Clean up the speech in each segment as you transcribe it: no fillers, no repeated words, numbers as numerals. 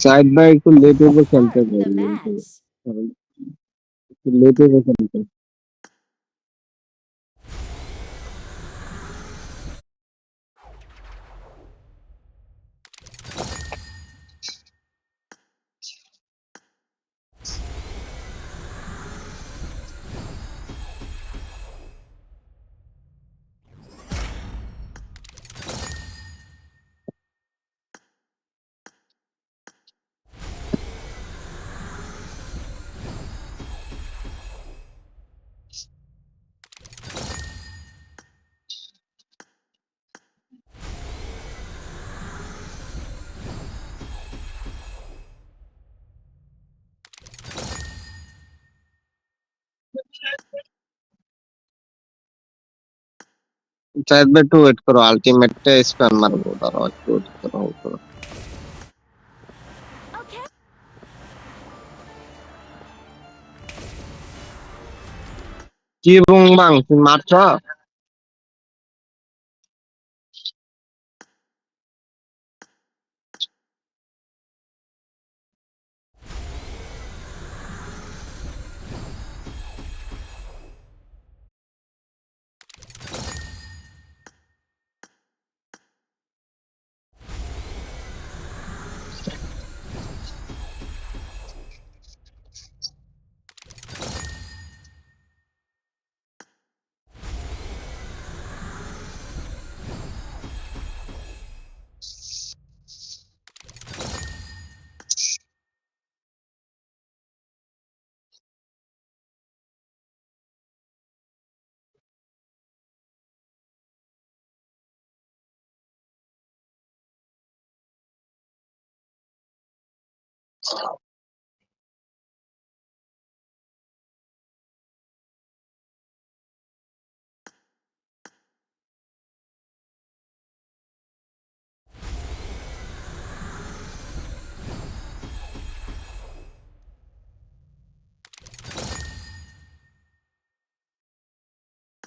Side by একটু late হবে খেলতে Start the পারবেন তো, match. কারণ একটু লেট হবে খেলতে। সাইড বাই একটু ওয়েট করো, আলটিমেটটা স্প্যাম মারবো, দাঁড়াও একটু ওয়েট করো, hold করো। Okay. কি বুং বাং তুমি মারছ?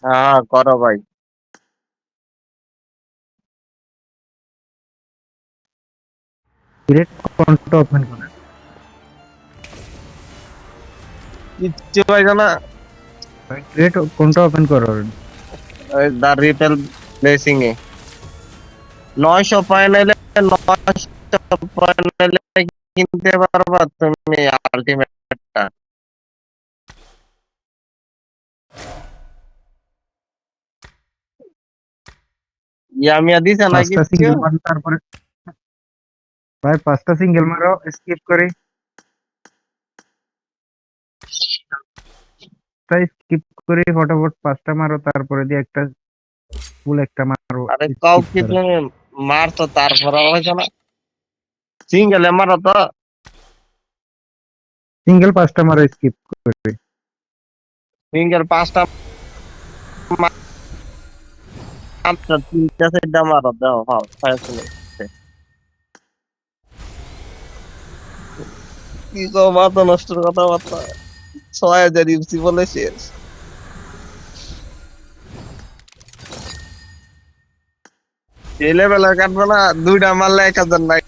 হ্যাঁ করো ভাই। গ্রেট কোনটা ওপেন করে? কিচ্ছু পাইছো না। গ্রেট কোনটা ওপেন করো? ওই দা রিপেল ব্লেসিং এ 900 পয়েন্ট এলে 900 পয়েন্ট এলে কিনতে পারবা তুমি আলটিমেটটা। ইয়ামিয়া দিছে না পাঁচটা কিচ্ছু? সিঙ্গেল মারো, তারপরে ভাই 5টা সিঙ্গেল মারো স্কিপ করে। পাঁচটা স্কিপ করে ফটাফট পাঁচটা মারো, তারপরে দিয়ে একটা ফুল একটা মারো আরে কাউ স্কিপ কি করে। তুমি মারতো তারপর হয়েছে না, সিঙ্গেলে মারো তো। সিঙ্গেল পাঁচটা মারো স্কিপ করে। সিঙ্গেল 5টা মাত্র, 3টা 4টা মারো দাও, হ্যাঁ হয়েছিল। কি গো মাথা নষ্টের কথাবার্তা, 6,000 ইউসি বলে শেষ। এই লেভেলের কাটবে না, 2টা মারলে 1,000 নাই।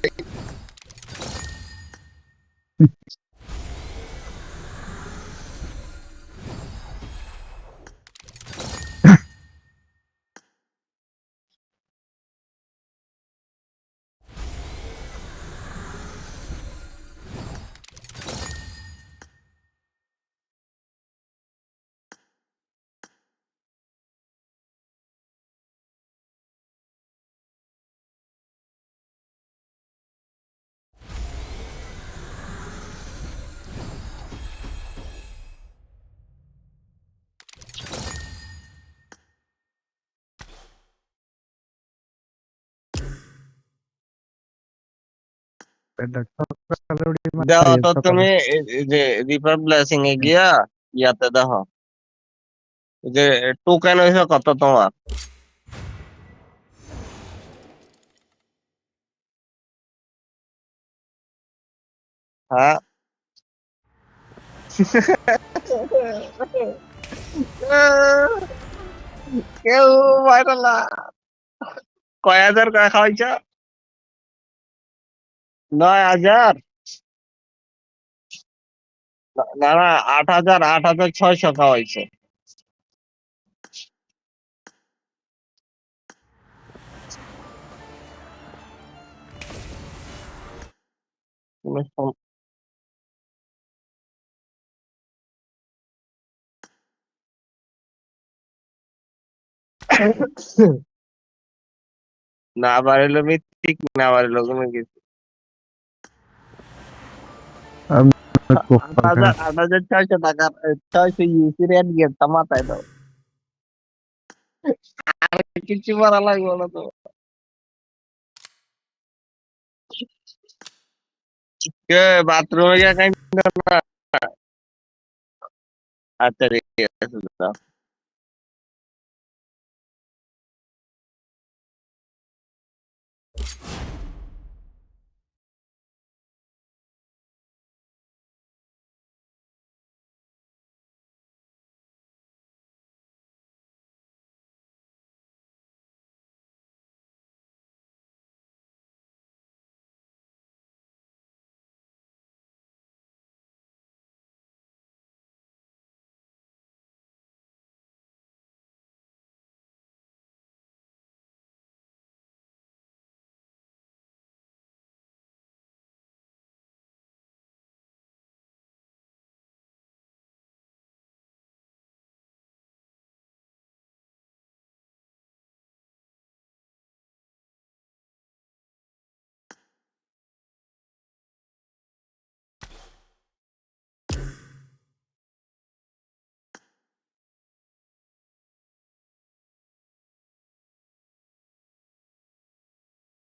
সকালে উঠে দেখো মারি তো সকালে। তুমি এই যে রিপার ব্লেসিং এ গিয়া ইয়াতে দেখো, এই যে টোকেন হয়েছে কত তোমার। হ্যাঁ কেউ ভাইরাল না, কয় হাজার কয় খাওয়াইছ? 9,000? না না, 8,000, 8,600 খাওয়াইছে। তুমি না বাড়িলো মিথ্যিক, না বাড়িলো কোনো কিছু। আমি আট হাজার 8,600 টাকার 600 ইউসি রেট গেছে মাথায় দাও, আর কিছু করা লাগবে না তো। কে বাথরুমে গিয়ে কাই না? আচ্ছা ঠিক আছে, দাও।